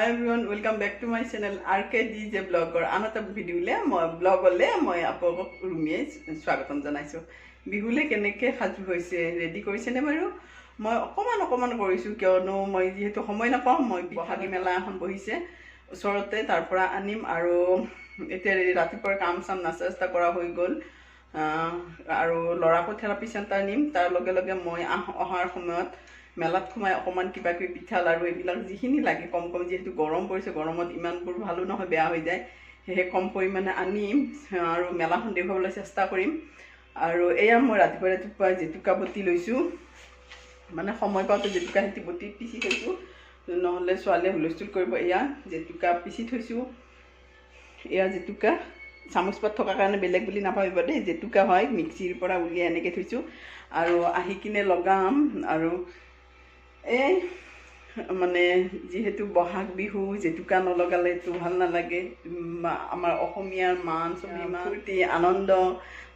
Hi everyone, welcome back to my channel RKDJ Volg or another video le moi blog le moi apok rumie swagatam janaisu bihule keneke khaju hoise ready korise ne baru moi okoman korisu kiono moi jehetu homoy na pam moi bihagi mela এখন বহিছে ওচৰতে তাৰ পৰা আনিম আৰু এতিয়া ৰাতিপুৱাৰ কাম সাম নাস্তা কৰা হৈ গল আৰু লৰাকো থেৰাপি সেন্টাৰ নিম তাৰ লগে লগে মই অহাৰ সময়ত মেলাত খুমাই অকমান কিবা কিবি পিঠা লাৰু এইবিলাক যিখিনি লাগে কম কম যেহেতু গৰম পৰিছে গৰমত ইমানবোৰ ভালো নহয় বেয়া হৈ যায় হেহে কম পৰিমাণে আনিম আৰু মেলাখন দেখুৱাবলৈ চেষ্টা কৰিম আৰু এয়া মই ৰাতিপুৱা জেতুকা বটি লৈছো মানে সময় পাওঁতে জেতুকা হেতি বটি পিছি থৈছো নহলে ছোৱালীয়ে হুলস্থুল কৰিব এয়া জেতুকা পিছি থৈছো এয়া জেতুকা চামুচ পাত থকা কাৰণে বেলেগ বুলি নাভাবিব দেই জেতুকা হয় মিক্সিৰ পৰা উলিয়াই এনেকৈ থৈছো আৰু আহি কিনে লগাম আৰু এই মানে যেহেতু বহাগ বিহু জেতুকা নলগালে তো ভাল নালাগে আমাৰ অসমীয়াৰ মান সমিমা ফূৰ্তি আনন্দ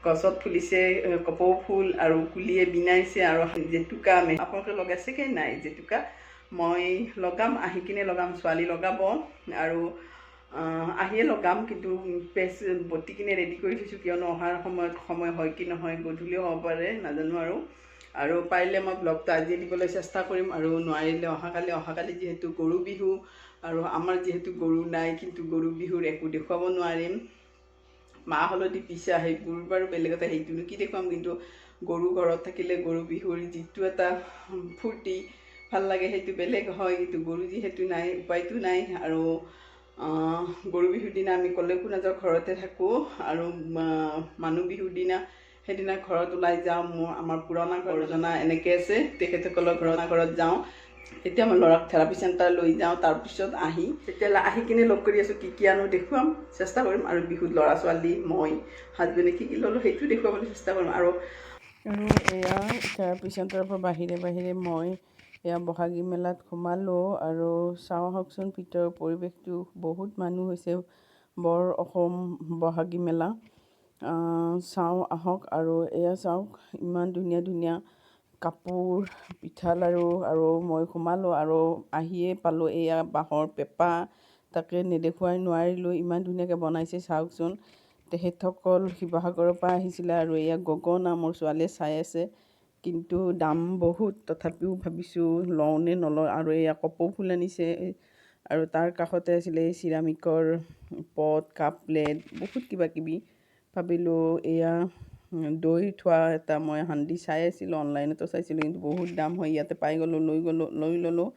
গছত ফুলিছে কপৌ ফুল আৰু কুলিয়ে বিনাইছে আৰু জেতুকা আপোনালোকে লগাইছে কি নাই জেতুকা মই লগাম আহি কিনে লগাম ছোৱালী লগাব আৰু আহিয়ে লগাম কিন্তু পেজ বটি কিনে ৰেডি কৰি থৈছো কিয়নো অহাৰ সময়ত সময় হয় কি নহয় গধূলিও হ'ব পাৰে নাজানো আৰু পাৰিলে মই ব্লগটো আজি দিবলৈ চেষ্টা কৰিম আৰু নোৱাৰিলে অহাকালি যেহেতু গৰু বিহু আৰু আমাৰ যেহেতু গৰু নাই কিন্তু গৰু বিহুৰ একো দেখুৱাব নোৱাৰিম মা হলদি পিছা সেইবোৰ বাৰু বেলেগ এটা সেইটোনো কি দেখুৱাম কিন্তু গৰু ঘৰত থাকিলে গৰু বিহুৰ যিটো এটা ফূৰ্তি ভাল লাগে সেইটো বেলেগ হয় কিন্তু গৰু যিহেতু নাই উপায়টো নাই আৰু গৰু বিহুৰ দিনা আমি কলেকো নাযাওঁ ঘৰতে থাকোঁ আৰু মানুহ বিহুৰ দিনা সেইদিনা ঘৰত ওলাই যাওঁ আমাৰ পুৰণা ঘৰজনা এনেকৈ আছে তেখেতসকলৰ ঘৰত যাওঁ এতিয়া মই ল'ৰাক থেৰাপি চেণ্টাৰ লৈ যাওঁ তাৰপিছত আহি কিনে লগ কৰি আছোঁ কি আনো দেখুৱাম চেষ্টা কৰিম আৰু বিহুত ল'ৰা ছোৱালী মই হাজবেণ্ডে কি ল'লোঁ সেইটো দেখুৱাবলৈ চেষ্টা কৰিম আৰু এয়া থেৰাপি চেণ্টাৰৰ পৰা বাহিৰে মই এয়া বহাগী মেলাত সোমালোঁ আৰু চাওঁ আহকচোন ভিতৰৰ পৰিৱেশটো বহুত মানুহ হৈছে বৰ অসম বহাগী মেলা চাওঁ আহক আৰু এয়া চাওক ইমান ধুনীয়া কাপোৰ পিঠা লাৰু আৰু মই সোমালোঁ আৰু আহিয়ে পালোঁ এয়া বাঁহৰ পেঁপা তাকে নেদেখুৱাই নোৱাৰিলোঁ ইমান ধুনীয়াকৈ বনাইছে চাওকচোন তেখেতসকল শিৱসাগৰৰ পৰা আহিছিলে আৰু এয়া গগনা মোৰ ছোৱালীয়ে চাই আছে কিন্তু দাম বহুত তথাপিও ভাবিছোঁ লওঁ নে নলওঁ আৰু এয়া কপৌ ফুল আনিছে আৰু তাৰ কাষতে আছিলে চিৰামিকৰ পট কাপ প্লেট বহুত কিবা কিবি ভাবিলোঁ এয়া দৈ থোৱা এটা মই হান্দি চাই আছিলোঁ অনলাইনতো চাইছিলোঁ কিন্তু বহুত দাম হয় ইয়াতে পাই গ'লোঁ লৈ ল'লোঁ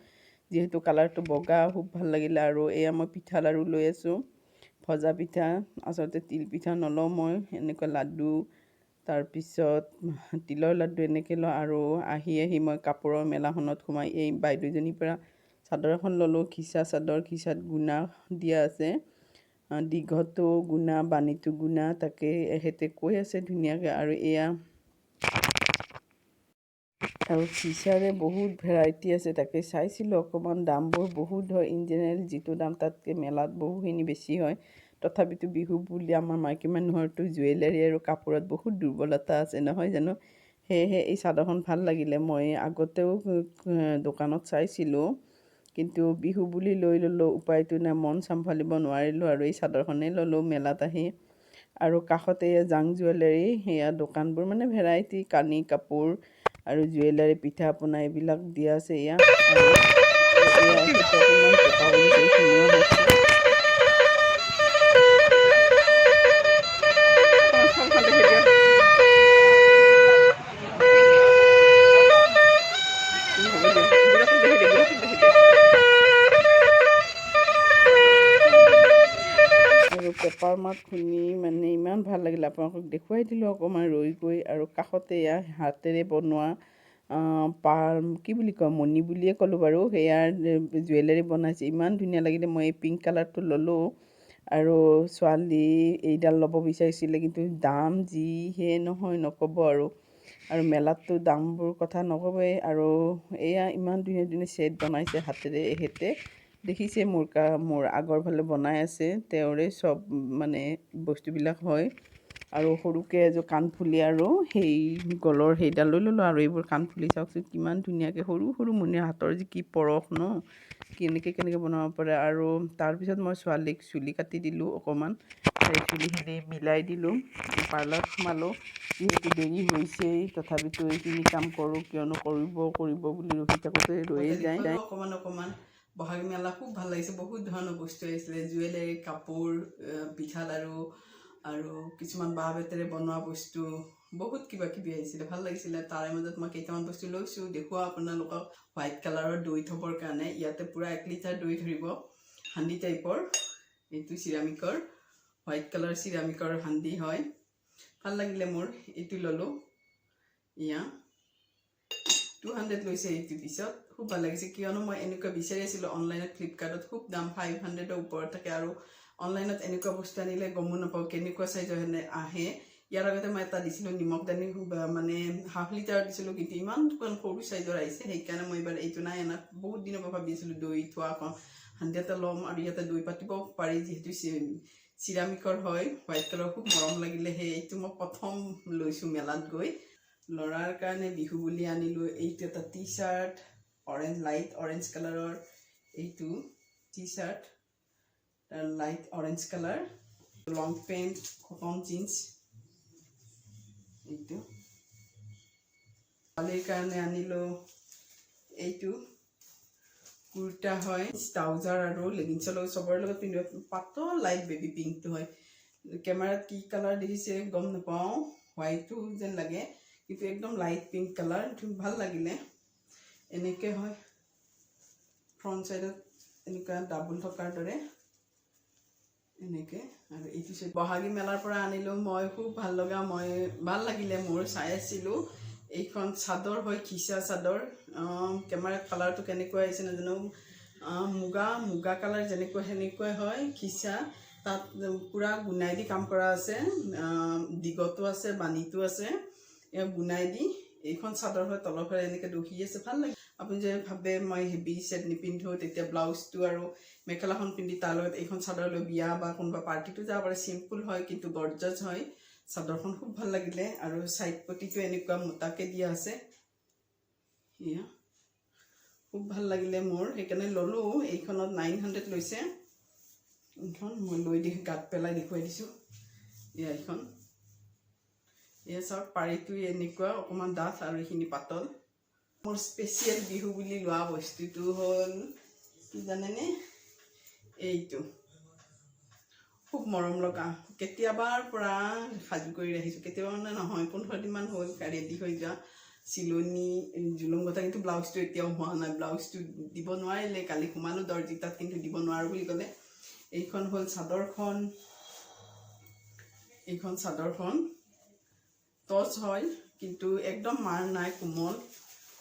যিহেতু কালাৰটো বগা খুব ভাল লাগিলে আৰু এয়া মই পিঠা লাৰু লৈ আছোঁ ভজা পিঠা আচলতে তিল পিঠা নলওঁ মই এনেকুৱা লাডু তাৰপিছত তিলৰ লাডু এনেকৈ লওঁ আৰু আহি মই কাপোৰৰ মেলাখনত সোমাই এই বাইদেউজনীৰ পৰা চাদৰ এখন ল'লোঁ খিচা চাদৰ খিচাত গুণা দিয়া আছে দীঘতো গুণা বাণীটো গুণা তাকে এহেঁতে কৈ আছে ধুনীয়াকৈ আৰু এয়া আৰু খিচাৰে বহুত ভেৰাইটি আছে তাকে চাইছিলোঁ অকণমান দামবোৰ বহুত হয় ইন জেনেৰেল যিটো দাম তাতকৈ মেলাত বহুখিনি বেছি হয় তথাপিতো বিহু বুলি আমাৰ মাইকী মানুহৰতো জুৱেলাৰী আৰু কাপোৰত বহুত দুৰ্বলতা আছে নহয় জানো সেয়েহে এই চাদৰখন ভাল লাগিলে মই আগতেও দোকানত চাইছিলোঁ কিন্তু বিহু বুলি লৈ ল'লোঁ উপায়টো নাই মন চম্ভালিব নোৱাৰিলোঁ আৰু এই চাদৰখনেই ল'লোঁ মেলাত আহি আৰু কাষতে জাং জুৱেলাৰী সেয়া দোকানবোৰ মানে ভেৰাইটি কানি কাপোৰ আৰু জুৱেলাৰী পিঠা পনা এইবিলাক দিয়া আছে এয়া পেপাৰ মাত শুনি মানে ইমান ভাল লাগিলে আপোনালোকক দেখুৱাই দিলোঁ অকণমান ৰৈ গৈ আৰু কাষতে এয়া হাতেৰে বনোৱা কি বুলি কয় মণি বুলিয়ে ক'লোঁ বাৰু সেয়াৰ জুৱেলাৰী বনাইছে ইমান ধুনীয়া লাগিলে মই এই পিংক কালাৰটো ল'লোঁ আৰু ছোৱালী এইডাল ল'ব বিচাৰিছিলে কিন্তু দাম যিহে নহয় নক'ব আৰু মেলাততো দামবোৰ কথা নক'বই আৰু এয়া ইমান ধুনীয়া ছেট বনাইছে হাতেৰে এহেঁতে দেখিছে মোৰ আগৰ ফালে বনাই আছে তেওঁৰে চব মানে বস্তুবিলাক হয় আৰু সৰুকৈ এযোৰ কাণফুলি আৰু সেই গলৰ সেইডাল লৈ ল'লোঁ আৰু এইবোৰ কাণফুলি চাওকচোন কিমান ধুনীয়াকৈ সৰু সৰু মুনিয়া হাতৰ যে কি পৰশ ন কেনেকৈ বনাব পাৰে। আৰু তাৰপিছত মই ছোৱালীক চুলি কাটি দিলোঁ অকণমান, সেই চুলিখিনি মিলাই দিলোঁ, পাৰ্লাৰত সোমালোঁ। যিহেতু দেৰি হৈছেই তথাপিতো এইখিনি কাম কৰোঁ, কিয়নো কৰিব বুলি ৰখি থাকোঁতে ৰৈয়ে যায়। অকণমান বহাগী মেলা খুব ভাল লাগিছে, বহুত ধৰণৰ বস্তু আহিছিলে, জুৱেলাৰী, কাপোৰ, পিঠা লাড়ু আৰু কিছুমান বাঁহ বেতেৰে বনোৱা বস্তু, বহুত কিবা কিবি আহিছিলে, ভাল লাগিছিলে। তাৰে মাজত মই কেইটামান বস্তু লৈছোঁ, দেখুৱাওঁ আপোনালোকক। হোৱাইট কালাৰৰ দৈ থবৰ কাৰণে ইয়াতে পূৰা 1 লিটাৰ দৈ ধৰিব, হাণ্ডি টাইপৰ, এইটো চিৰামিকৰ, হোৱাইট কালাৰ চিৰামিকৰ হাণ্ডি হয়, ভাল লাগিলে মোৰ। এইটো ল'লোঁ, এয়া 200 লৈছে এইটো পিছত, খুব ভাল লাগিছে, কিয়নো মই এনেকুৱা বিচাৰি আছিলোঁ অনলাইনত, ফ্লিপকাৰ্টত খুব দাম 500ৰ ওপৰত থাকে, আৰু অনলাইনত এনেকুৱা বস্তু আনিলে গমো নাপাওঁ কেনেকুৱা চাইজৰ আহে। ইয়াৰ আগতে মই এটা দিছিলোঁ নিমখ দানি, মানে 1/2 লিটাৰ দিছিলোঁ, কিন্তু ইমান সৰু চাইজৰ আহিছে, সেইকাৰণে মই এইবাৰ এইটো নাই অনা। বহুত দিনৰ পৰা ভাবি আছিলোঁ দৈ থোৱা হাণ্ডি এটা ল'ম, আৰু ইয়াতে দৈ পাতিব পাৰি, যিহেতু চিৰামিকৰ হয়, হোৱাইট কালাৰ, খুব মৰম লাগিলে। সেই এইটো মই প্ৰথম লৈছোঁ মেলাত গৈ। ল'ৰাৰ কাৰণে বিহু বুলি আনিলোঁ এইটো এটা টি চাৰ্ট, লাইট অৰেঞ্জ কালাৰৰ, এইটো T shirt light orange colour, long pant, cotton jeans, এইটো ছোৱালীৰ কাৰণে আনিলোঁ এইটো কুৰ্তা হয়, ট্ৰাউজাৰ আৰু লেগিংছৰ লগত চবৰে লগত পিন্ধিব, পাতল লাইট বেবী পিংকটো হয়। কেমেৰাত কি কালাৰ দেখিছে গম নাপাওঁ, হোৱাইটো যেন লাগে, কিন্তু একদম লাইট পিংক কালাৰ, ভাল লাগিলে। এনেকৈ হয়, ফ্ৰণ্ট চাইডত এনেকুৱা ডাবল থকাৰ দৰে, এনেকৈ। আৰু এইটো বহাগী মেলাৰ পৰা আনিলোঁ মই, খুব ভাল লাগিলে মোৰ, চাই আছিলোঁ। এইখন চাদৰ হয়, খিচা চাদৰ, কেমেৰাত কালাৰটো কেনেকুৱা আহিছে নাজানো, মুগা কালাৰ যেনেকুৱা সেনেকুৱাই হয়, খিচা, তাত পূৰা গুণাই দি কাম কৰা আছে, দীঘতো আছে, বানীটো আছে, এয়া গুণাই দি এইখন চাদৰ হয়, তলৰ ফালে এনেকৈ দহি আছে, ভাল লাগে। আপুনি যদি ভাবে মই হেভি ছেট নিপিন্ধোঁ, তেতিয়া ব্লাউজটো আৰু মেখেলাখন পিন্ধি তাৰ লগত এইখন চাদৰ লৈ বিয়া বা কোনোবা পাৰ্টিটো যাব পাৰে, চিম্পুল হয় কিন্তু গৰ্জাছ হয়। চাদৰখন খুব ভাল লাগিলে, আৰু চাইড পটিটো এনেকুৱা মোটাকৈ দিয়া আছে, এয়া খুব ভাল লাগিলে মোৰ, সেইকাৰণে ল'লোঁ। এইখনত 900 লৈছে, এইখন মই লৈ গাত পেলাই দেখুৱাই দিছোঁ, এয়া এইখন, এয়া চাওক, পাৰিটো এনেকুৱা অকণমান ডাঠ আৰু এইখিনি পাতল। মোৰ স্পেচিয়েল বিহু বুলি লোৱা বস্তুটো হ'ল কি জানেনে, এইটো খুব মৰম লগা, কেতিয়াবাৰ পৰা সাজু কৰি ৰাখিছোঁ, কেতিয়াবা মানে নহয়, 15 দিনমান হ'ল ৰেডি হৈ যোৱা, চিলনি জুলুম কথা, কিন্তু ব্লাউজটো এতিয়াও হোৱা নাই, ব্লাউজটো দিব নোৱাৰিলে, কালি সোমালোঁ দৰ্জি তাত, কিন্তু দিব নোৱাৰোঁ বুলি ক'লে। এইখন হ'ল চাদৰখন, এইখন চাদৰখন টচ হয়, কিন্তু একদম মাৰ নাই, কোমল,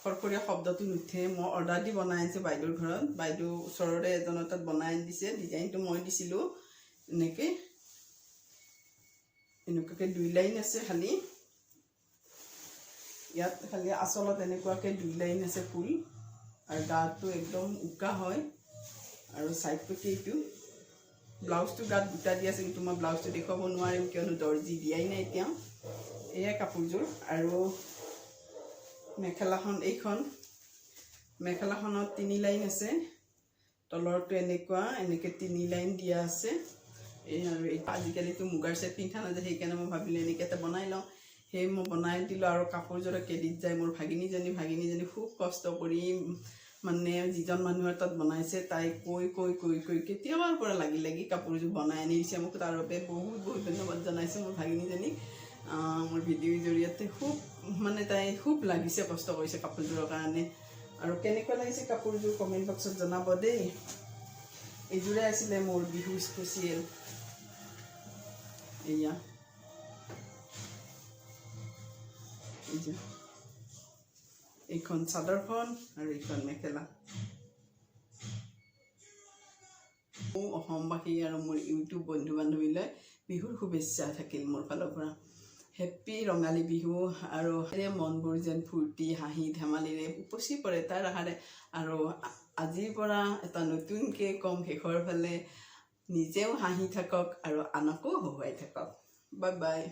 খৰখৰীয়া শব্দটো নুঠে। মই অৰ্ডাৰ দি বনাই আনিছোঁ বাইদেউৰ ঘৰত, বাইদেউ ওচৰৰে এজনৰ তাত বনাই আনি দিছে, ডিজাইনটো মই দিছিলোঁ, এনেকুৱাকৈ 2 লাইন আছে, খালি ইয়াত খালি আচলত এনেকুৱাকৈ 2 লাইন আছে ফুল, আৰু গাটো একদম উকা হয়, আৰু চাইড পটি এইটো, ব্লাউজটো গাত দুটা দি আছে, কিন্তু মই ব্লাউজটো দেখুৱাব নোৱাৰিম, কিয়নো দৰ্জি দিয়াই নাই এতিয়া। এয়াই কাপোৰযোৰ, আৰু মেখেলাখন, এইখন মেখেলাখনত 3 লাইন আছে, তলৰটো এনেকৈ 3 লাইন দিয়া আছে। এই আৰু আজিকালিতো মুগাৰ ছেট পিন্ধা নাযায়, সেইকাৰণে মই ভাবিলোঁ এনেকৈ এটা বনাই লওঁ, সেই মই বনাই দিলোঁ। আৰু কাপোৰযোৰৰ ক্ৰেডিট যায় মোৰ ভাগিনীজনী খুব কষ্ট কৰি, মানে যিজন মানুহৰ তাত বনাইছে তাই কৈ কেতিয়াবাৰ পৰা লাগি কাপোৰযোৰ বনাই আনি দিছে মোক, তাৰ বাবে বহুত ধন্যবাদ জনাইছোঁ মোৰ ভাগিনীজনীক। মোৰ ভিডিঅ'ৰ জৰিয়তে তাই খুব লাগিছে, কষ্ট কৰিছে কাপোৰযোৰৰ কাৰণে। আৰু কেনেকুৱা লাগিছে কাপোৰযোৰ কমেণ্ট বক্সত জনাব দেই। এইযোৰে আছিলে মোৰ বিহু স্পেচিয়েল, এয়া এইখন চাদৰখন, আৰু এইখন মেখেলা। মোৰ অসমবাসী আৰু মোৰ ইউটিউব বন্ধু বান্ধৱীলৈ বিহুৰ শুভেচ্ছা থাকিল মোৰ ফালৰ পৰা। হেপ্পী ৰঙালী বিহু, আৰু মনবোৰ যেন ফূৰ্তি হাঁহি ধেমালিৰে উপচি পৰে তাৰ আহাৰে। আৰু আজিৰ পৰা এটা নতুনকৈ কম, শেষৰ ফালে নিজেও হাঁহি থাকক আৰু আনকো হহুৱাই থাকক। Bye bye.